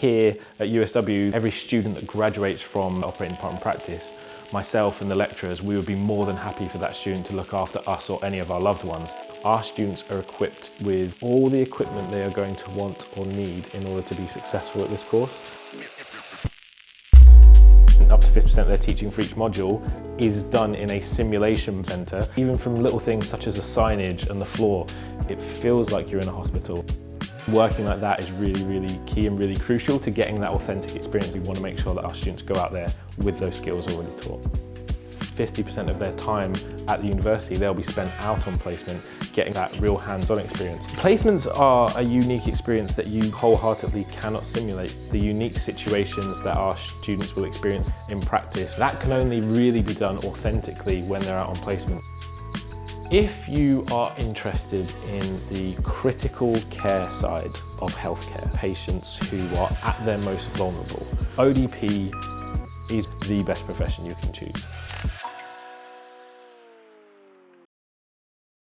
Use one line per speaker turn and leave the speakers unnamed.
Here at USW, every student that graduates from operating department practice, myself and the lecturers, we would be more than happy for that student to look after us or any of our loved ones. Our students are equipped with all the equipment they are going to want or need in order to be successful at this course. Up to 50% of their teaching for each module is done in a simulation centre. Even from little things such as the signage and the floor, it feels like you're in a hospital. Working like that is really, really key and really crucial to getting that authentic experience. We want to make sure that our students go out there with those skills already taught. 50% of their time at the university, they'll be spent out on placement, getting that real hands-on experience. Placements are a unique experience that you wholeheartedly cannot simulate. The unique situations that our students will experience in practice, that can only really be done authentically when they're out on placement. If you are interested in the critical care side of healthcare, patients who are at their most vulnerable, ODP is the best profession you can choose.